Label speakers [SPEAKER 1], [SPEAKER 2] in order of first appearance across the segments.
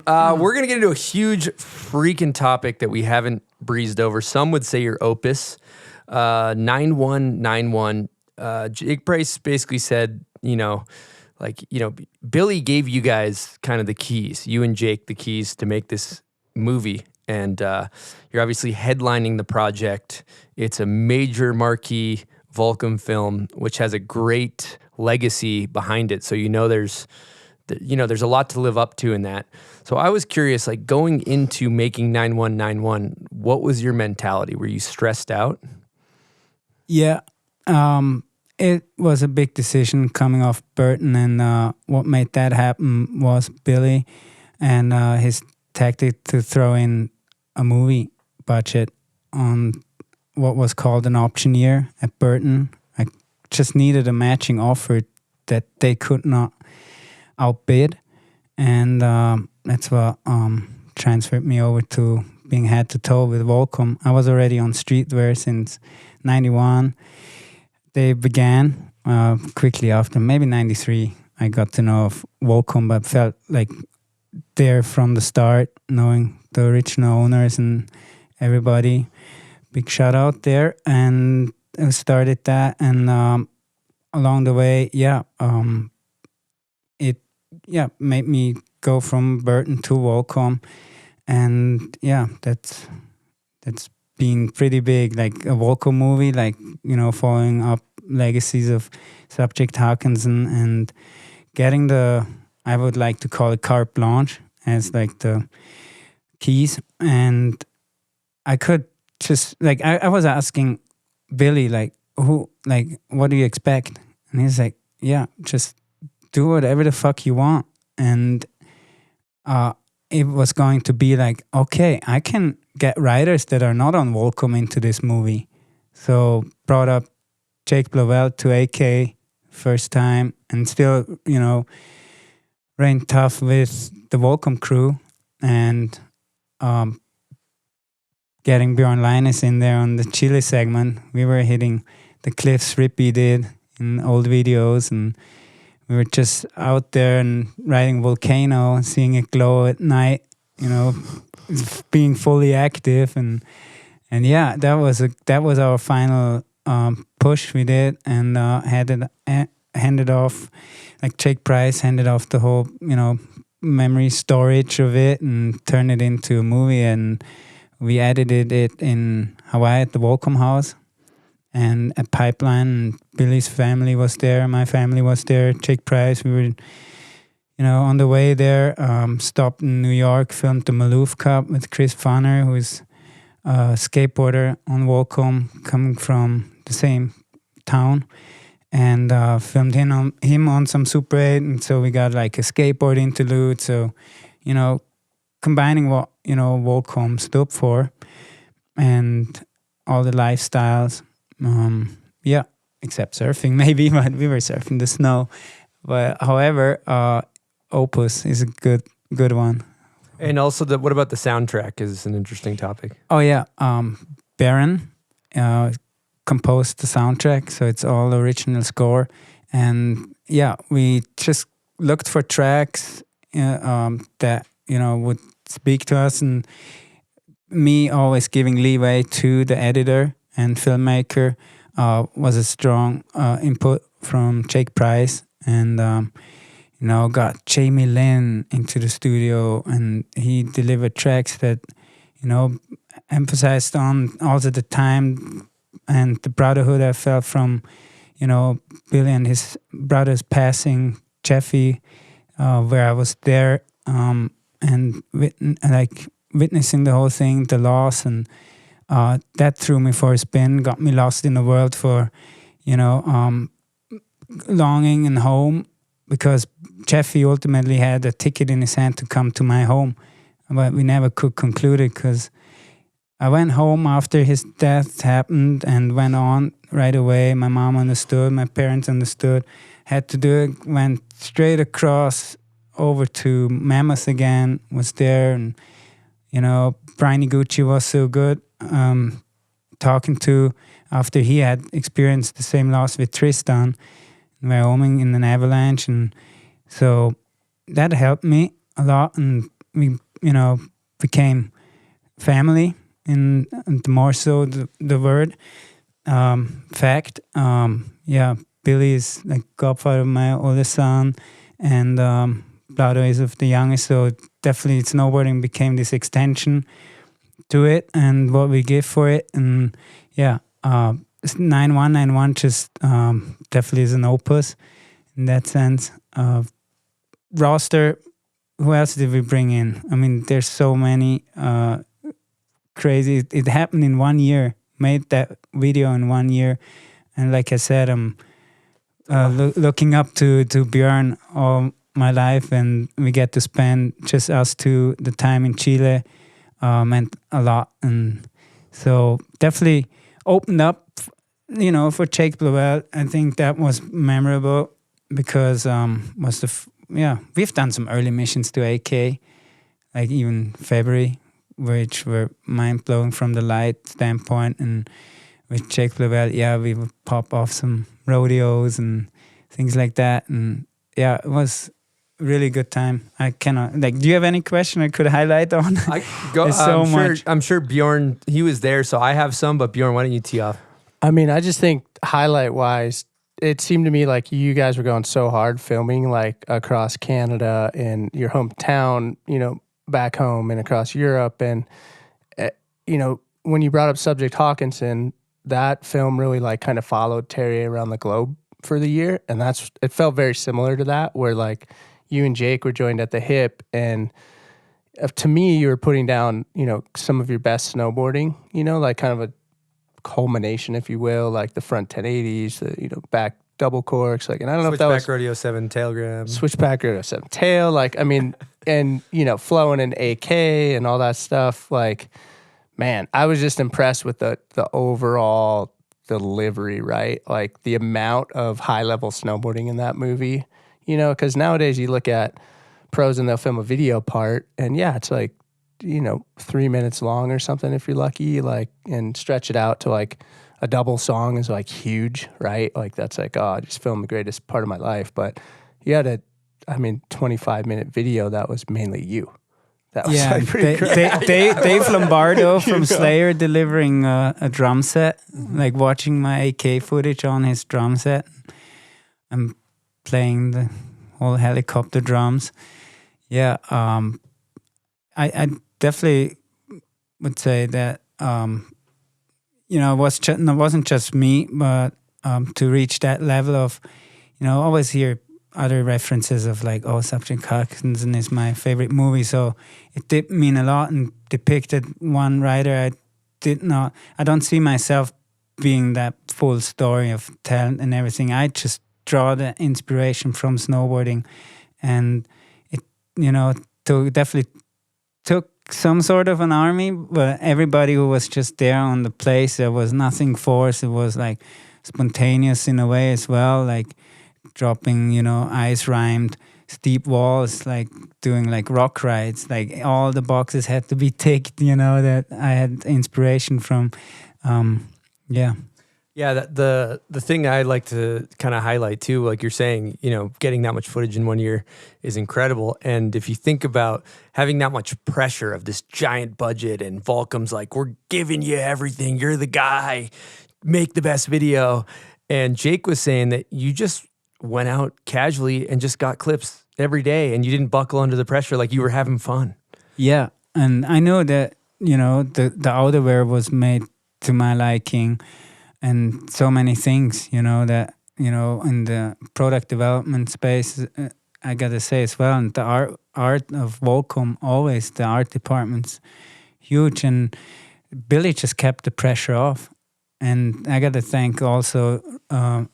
[SPEAKER 1] We're going to get into a huge freaking topic that we haven't breezed over. Some would say your opus, 9191. Jake Price basically said, Billy gave you guys kind of the keys, you and Jake, the keys to make this movie. And you're obviously headlining the project. It's a major marquee Volcom film, which has a great legacy behind it. So there's a lot to live up to in that. So I was curious, like going into making 9191, what was your mentality? Were you stressed out?
[SPEAKER 2] Yeah, it was a big decision coming off Burton, and what made that happen was Billy and his tactic to throw in a movie budget on what was called an option year at Burton. I just needed a matching offer that they could not outbid, and that's what transferred me over to being head to toe with Volcom. I was already on streetwear since 91. They began quickly after, maybe 93. I got to know of Volcom, but felt like there from the start, knowing the original owners and everybody. Big shout out there, and I started that, and along the way, it made me go from Burton to Volcom, and that's been pretty big. Like a Volcom movie, like following up legacies of Subject Hawkins and getting the, I would like to call it carte blanche as like the keys. And I could just like I was asking Billy like what do you expect? And he's like, just do whatever the fuck you want. And it was going to be like, okay, I can get writers that are not on Volcom into this movie. So brought up Jake Blovell to AK first time, and still, ran tough with the Volcom crew, and getting Bjorn Linus in there on the Chile segment. We were hitting the cliffs Rippy did in old videos, and we were just out there and riding Volcano and seeing it glow at night, being fully active, and that was our final push we did, and handed off, like Jake Price handed off the whole memory storage of it and turned it into a movie, and we edited it in Hawaii at the Volcom house and at Pipeline. And Billy's family was there, my family was there, Jake Price. We were on the way there, stopped in New York, filmed the Maloof Cup with Chris Fanner, who's a skateboarder on Volcom, coming from the same town, and filmed him on some Super 8, and so we got like a skateboard interlude. So, combining what Volcom stood for and all the lifestyles. Except surfing maybe, but we were surfing the snow. But however, Opus is a good one.
[SPEAKER 1] And also, what about the soundtrack? Is an interesting topic.
[SPEAKER 2] Oh yeah, Bjorn composed the soundtrack, so it's all original score. And we just looked for tracks that would speak to us, and me always giving leeway to the editor and filmmaker was a strong input from Jake Price, and got Jamie Lynn into the studio, and he delivered tracks that emphasized on also the time and the brotherhood I felt from Billy and his brothers passing, Gifi, where I was there, and witnessing the whole thing, the loss, and that threw me for a spin, got me lost in the world for longing and home, because Gifi ultimately had a ticket in his hand to come to my home, but we never could conclude it, because I went home after his death happened and went on right away. My mom understood, my parents understood, had to do it, went straight across over to Mammoth again, was there, and Brian Gucci was so good talking to after he had experienced the same loss with Tristan in Wyoming in an avalanche, and so that helped me a lot. And we became family in the more so the word fact. Yeah, Billy is like godfather of my oldest son, and Blado is of the youngest. So definitely, snowboarding became this extension to it, and what we give for it. And yeah, 9191 just definitely is an opus in that sense. Roster. Who else did we bring in? I mean, there's so many crazy. It happened in 1 year. Made that video in 1 year, and like I said, I'm looking up to Bjorn all my life, and we get to spend just us two the time in Chile meant a lot, and so definitely opened up, for Jake Blowell. I think that was memorable because we've done some early missions to AK, like even February, which were mind-blowing from the light standpoint. And with Jake Blowell, we would pop off some rodeos and things like that. And yeah, it was a really good time. I cannot, do you have any question I could highlight on?
[SPEAKER 1] There's so
[SPEAKER 2] much.
[SPEAKER 1] I'm sure Bjorn, he was there, so I have some, but Bjorn, why don't you tee off?
[SPEAKER 3] I mean, I just think highlight-wise, it seemed to me like you guys were going so hard filming like across Canada and your hometown, back home and across Europe. And, when you brought up Subject Hawkinson, that film really like kind of followed Terry around the globe for the year. And it felt very similar to that, where like you and Jake were joined at the hip. And to me, you were putting down, some of your best snowboarding, like kind of a culmination, if you will, like the front 1080s, the back double corks, like, and I don't know if that was
[SPEAKER 1] Switchback Rodeo 7 tail grab.
[SPEAKER 3] Switchback Rodeo 7 tail, like, I mean, and flowing in AK and all that stuff. Like, man, I was just impressed with the overall delivery, right? Like the amount of high level snowboarding in that movie, because nowadays you look at pros and they'll film a video part, and it's like 3 minutes long or something if you're lucky, like, and stretch it out to like a double song is like huge, right? Like that's like, oh, I just filmed the greatest part of my life. But you had 25-minute video that was mainly you. That was like pretty great.
[SPEAKER 2] Dave Lombardo from Slayer delivering a drum set, like watching my AK footage on his drum set. I'm playing the whole helicopter drums. Yeah, I definitely would say that it wasn't just me, but to reach that level of, always hear other references of like, oh, Subject Hawkinson is my favorite movie. So it did mean a lot and depicted one writer. I don't see myself being that full story of talent and everything. I just draw the inspiration from snowboarding, and it, definitely took some sort of an army, but everybody who was just there on the place, there was nothing forced. It was like spontaneous in a way as well, like dropping, ice rhymed steep walls, like doing like rock rides, like all the boxes had to be ticked, that I had inspiration from.
[SPEAKER 1] Yeah, the thing I'd like to kind of highlight too, like you're saying, getting that much footage in 1 year is incredible. And if you think about having that much pressure of this giant budget, and Volcom's like, we're giving you everything, you're the guy, make the best video. And Jake was saying that you just went out casually and just got clips every day, and you didn't buckle under the pressure, like you were having fun.
[SPEAKER 2] Yeah, and I know that, the outerwear was made to my liking, and so many things, that, in the product development space, I gotta say as well, and the art of Volcom, always the art department's huge, and Billy just kept the pressure off. And I gotta thank also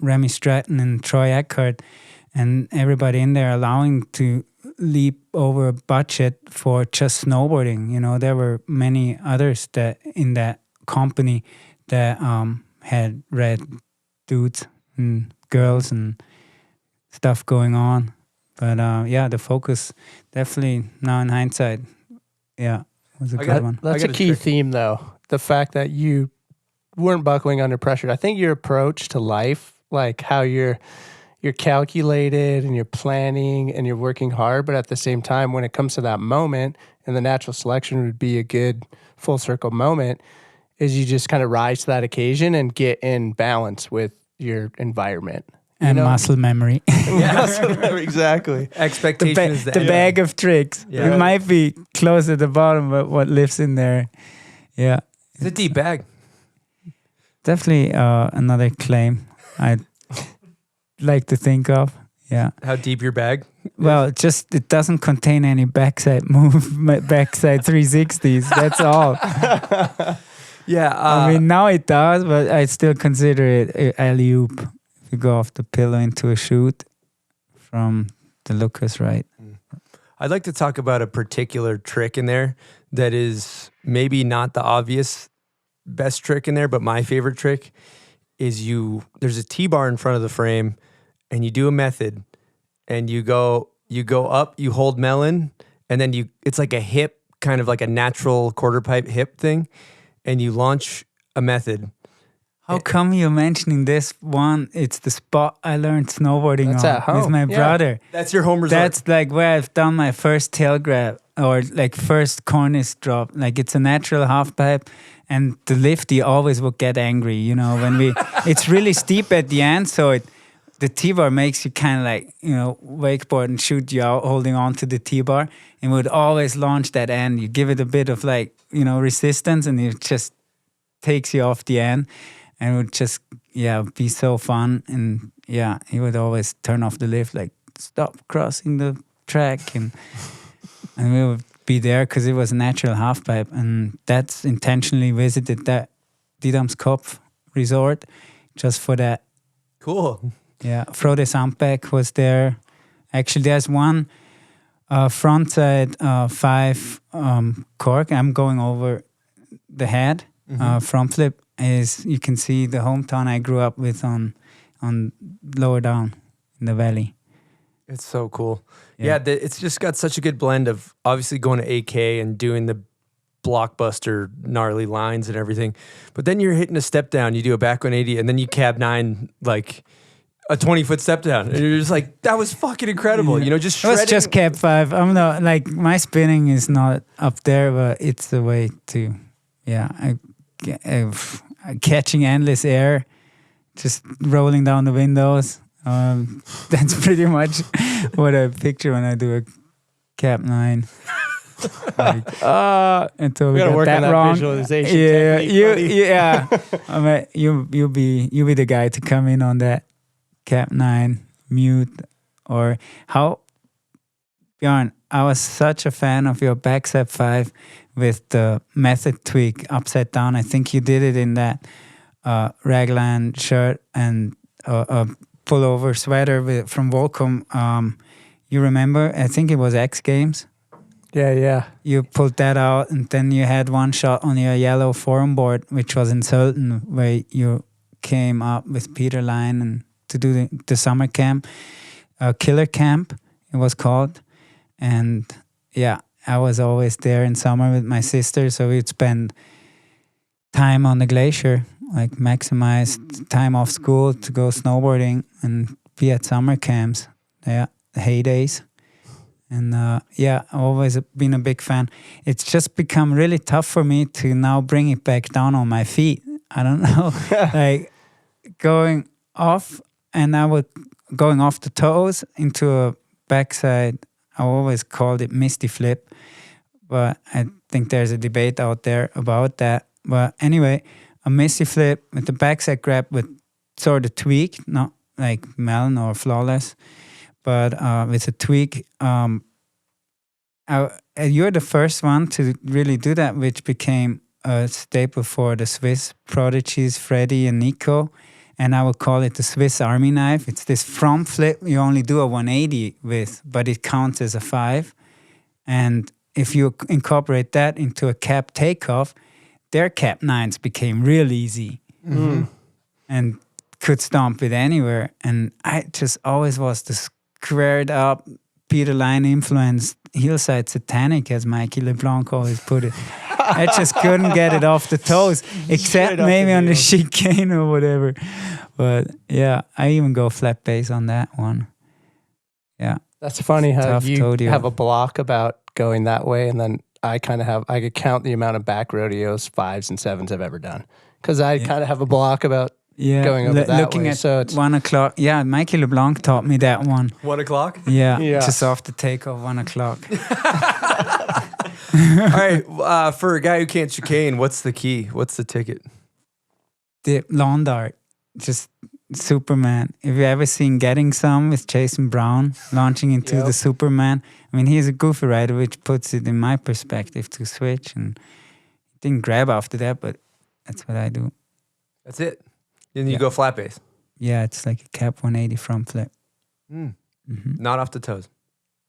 [SPEAKER 2] Remy Stratton and Troy Eckhart and everybody in there allowing to leap over a budget for just snowboarding. There were many others that in that company that had red dudes and girls and stuff going on. But the focus definitely now in hindsight, was a good one.
[SPEAKER 3] That's a key theme though. The fact that you weren't buckling under pressure. I think your approach to life, like how you're, you're calculated and you're planning and you're working hard, but at the same time, when it comes to that moment, and the natural selection would be a good full circle moment, is you just kind of rise to that occasion and get in balance with your environment.
[SPEAKER 2] And muscle memory.
[SPEAKER 3] Exactly.
[SPEAKER 1] Expectation is
[SPEAKER 2] the bag of tricks.
[SPEAKER 1] Yeah.
[SPEAKER 2] It might be close at the bottom, but what lives in there, yeah.
[SPEAKER 1] It's a deep bag.
[SPEAKER 2] Definitely another claim I'd like to think of. Yeah.
[SPEAKER 1] How deep your bag?
[SPEAKER 2] Well, just it doesn't contain any backside 360s. That's all.
[SPEAKER 1] Yeah.
[SPEAKER 2] I mean, now it does, but I still consider it alley-oop. If you go off the pillow into a shoot from the Lucas, right?
[SPEAKER 1] I'd like to talk about a particular trick in there that is maybe not the obvious best trick in there, but my favorite trick is there's a T-bar in front of the frame and you do a method and you go up, you hold melon, and then it's like a hip, kind of like a natural quarter pipe hip thing, and you launch a method.
[SPEAKER 2] How come you're mentioning this one? It's the spot I learned snowboarding
[SPEAKER 3] That's
[SPEAKER 2] on
[SPEAKER 3] at home.
[SPEAKER 2] with my brother.
[SPEAKER 1] That's your home resort.
[SPEAKER 2] That's like where I've done my first tail grab or like first cornice drop. Like it's a natural half pipe, and the lifty always would get angry, you know, when it's really steep at the end, so the T-bar makes you kind of like, you know, wakeboard and shoot you out holding on to the T-bar, and would always launch that end. You give it a bit of like, you know, resistance, and it just takes you off the end. And it would just, be so fun. And he would always turn off the lift, like, stop crossing the track. And we would be there because it was a natural half pipe. And that's intentionally visited that Didam's Kopf resort just for that.
[SPEAKER 1] Cool.
[SPEAKER 2] Yeah, Frode Sandbeck was there. Actually, there's one frontside 5 cork. I'm going over the head, front flip. Is you can see the hometown I grew up with on lower down in the valley.
[SPEAKER 1] It's so cool. Yeah, it's just got such a good blend of obviously going to AK and doing the blockbuster gnarly lines and everything, but then you're hitting a step down, you do a back 180, and then you cab 9 like a 20-foot step down, and you're just like, that was fucking incredible. You know, just shredding.
[SPEAKER 2] It was just cab 5. I'm not like, my spinning is not up there, but it's the way to catching endless air, just rolling down the windows. That's pretty much what I picture when I do a Cap 9. Until we
[SPEAKER 3] gotta
[SPEAKER 2] got
[SPEAKER 3] work
[SPEAKER 2] that
[SPEAKER 3] on that
[SPEAKER 2] wrong.
[SPEAKER 3] visualization
[SPEAKER 2] Yeah,
[SPEAKER 3] technique, buddy.
[SPEAKER 2] I mean, you'll be the guy to come in on that Cap 9 mute or how. Bjorn, I was such a fan of your backside 5 with the method tweak upside down. I think you did it in that raglan shirt and a pullover sweater from Volcom. You remember? I think it was X Games.
[SPEAKER 3] Yeah.
[SPEAKER 2] You pulled that out, and then you had one shot on your yellow forum board, which was in Sultan, where you came up with Peter Line and to do the summer camp, Killer Camp, it was called. And I was always there in summer with my sister, so we'd spend time on the glacier, like maximize time off school to go snowboarding and be at summer camps. Yeah, the heydays. And I've always been a big fan. It's just become really tough for me to now bring it back down on my feet. I don't know, like going off the toes into a backside. I always called it Misty Flip, but I think there's a debate out there about that. But anyway, a Misty Flip with the backside grab with sort of tweak, not like melon or flawless, but with a tweak. You're the first one to really do that, which became a staple for the Swiss prodigies, Freddy and Nico. And I would call it the Swiss Army knife. It's this front flip you only do a 180 with, but it counts as a 5. And if you incorporate that into a cap takeoff, their cap 9s became real easy and could stomp it anywhere. And I just always was the squared up, Peter Line influenced hillside satanic, as Mikey LeBlanc always put it. I just couldn't get it off the toes, except maybe on the chicane or whatever. But yeah, I even go flat base on that one. Yeah.
[SPEAKER 3] That's funny how
[SPEAKER 2] Tough
[SPEAKER 3] you
[SPEAKER 2] Todio.
[SPEAKER 3] have a block about going that way, and then I kind of have, I could count the amount of back rodeos, 5s and 7s I've ever done. Because I kind of have a block about going over that
[SPEAKER 2] looking
[SPEAKER 3] way.
[SPEAKER 2] at
[SPEAKER 3] So it's
[SPEAKER 2] 1 o'clock. Yeah, Mikey LeBlanc taught me that one.
[SPEAKER 1] 1 o'clock?
[SPEAKER 2] Yeah,
[SPEAKER 3] Yeah.
[SPEAKER 2] just off the takeoff, 1 o'clock.
[SPEAKER 1] All right. For a guy who can't chicane, what's the key? What's the ticket?
[SPEAKER 2] The lawn dart, just Superman. If you ever seen Getting Some with Jason Brown launching into
[SPEAKER 3] Yep.
[SPEAKER 2] the Superman, I mean, he's a goofy rider, which puts it in my perspective to switch. And didn't grab after that, but that's what I do.
[SPEAKER 1] That's it. Then you
[SPEAKER 2] Yeah.
[SPEAKER 1] go flat base.
[SPEAKER 2] Yeah, it's like a cap 180 front flip.
[SPEAKER 1] Mm.
[SPEAKER 2] Hmm.
[SPEAKER 1] Not off the toes.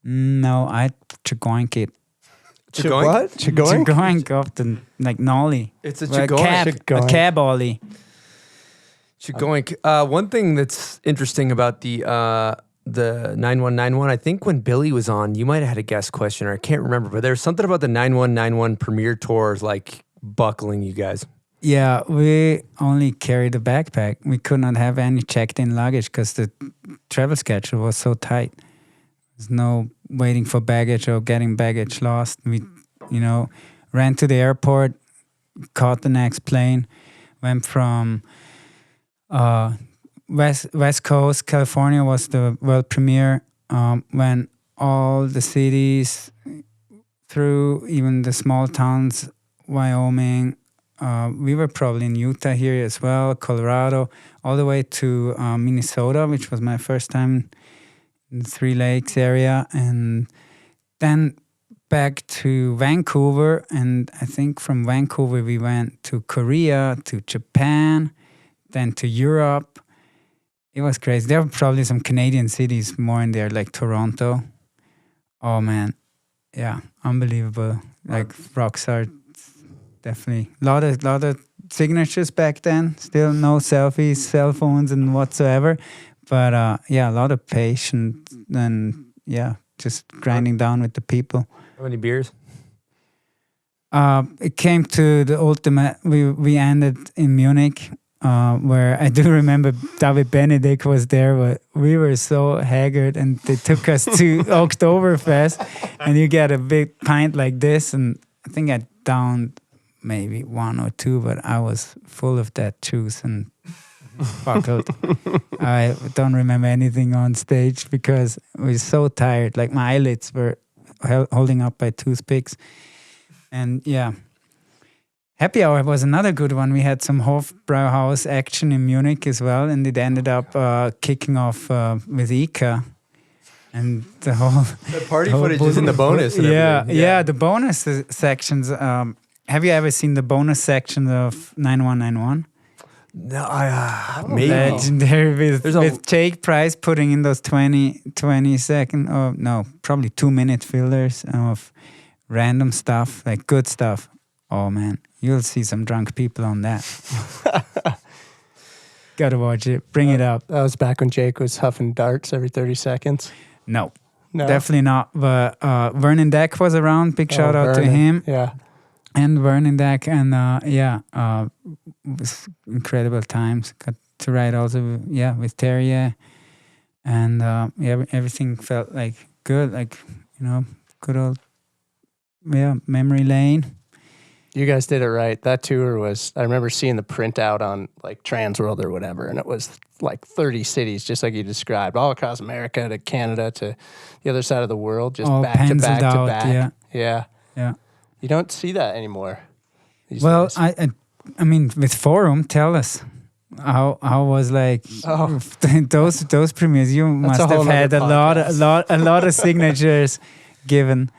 [SPEAKER 2] No, I chigoink it.
[SPEAKER 1] Chigoink?
[SPEAKER 3] What? Chigoink?
[SPEAKER 2] Chigoink up the like nollie.
[SPEAKER 1] It's a
[SPEAKER 2] Well,
[SPEAKER 1] chigoink.
[SPEAKER 2] a
[SPEAKER 3] Chigoink.
[SPEAKER 2] cab ollie.
[SPEAKER 1] Chigoink. One thing that's interesting about the 9191, I think when Billy was on, you might have had a guest question, or I can't remember, but there's something about the 9191 Premier Tours like buckling you guys.
[SPEAKER 2] Yeah, we only carried a backpack. We could not have any checked-in luggage because the travel schedule was so tight. There's no waiting for baggage or getting baggage lost. We, ran to the airport, caught the next plane, went from West Coast. California was the world premiere. Went all the cities through, even the small towns, Wyoming. We were probably in Utah here as well, Colorado, all the way to Minnesota, which was my first time in the Three Lakes area, and then back to Vancouver. And I think from Vancouver we went to Korea, to Japan, then to Europe. It was crazy. There were probably some Canadian cities more in there, like Toronto. Oh man, yeah, unbelievable. Like rockstar. Definitely. Lot of signatures back then. Still no selfies, cell phones and whatsoever. But a lot of patience and just grinding down with the people.
[SPEAKER 1] How many beers?
[SPEAKER 2] It came to the ultimate. We ended in Munich, where I do remember David Benedict was there, but we were so haggard, and they took us to Oktoberfest, and you get a big pint like this, and I think I downed maybe 1 or 2, but I was full of that juice and buckled. I don't remember anything on stage because I was so tired. Like my eyelids were holding up by toothpicks. And yeah, Happy Hour was another good one. We had some Hofbrauhaus action in Munich as well, and it ended up kicking off with Ika. And the whole
[SPEAKER 1] The party footage is in the bonus. And everything.
[SPEAKER 2] yeah, the bonus sections. Have you ever seen the bonus section of 9191?
[SPEAKER 1] No, maybe.
[SPEAKER 2] Legendary
[SPEAKER 1] There's a-
[SPEAKER 2] with Jake Price putting in those 20 second, or no, probably 2-minute fillers of random stuff, like good stuff. Oh man, you'll see some drunk people on that. Gotta watch it. Bring it up.
[SPEAKER 3] That was back when Jake was huffing darts every 30 seconds.
[SPEAKER 2] No,
[SPEAKER 3] No.
[SPEAKER 2] definitely not. But Vernon Deck was around. Big shout out to
[SPEAKER 3] Vernon.
[SPEAKER 2] him.
[SPEAKER 3] Yeah.
[SPEAKER 2] And Vernon Deck, and it was incredible times. Got to ride also, with Terrier, and everything felt like good, like good old, memory lane.
[SPEAKER 3] You guys did it right. That tour was, I remember seeing the printout on like Transworld or whatever, and it was like 30 cities, just like you described, all across America to Canada to the other side of the world, just
[SPEAKER 2] All
[SPEAKER 3] back to
[SPEAKER 2] penciled
[SPEAKER 3] back to
[SPEAKER 2] out,
[SPEAKER 3] back.
[SPEAKER 2] yeah.
[SPEAKER 3] You don't see that anymore. these
[SPEAKER 2] Well,
[SPEAKER 3] days.
[SPEAKER 2] I mean, with Forum, tell us how was like those premieres. You must
[SPEAKER 3] a whole
[SPEAKER 2] have had
[SPEAKER 3] nother
[SPEAKER 2] a lot of signatures given.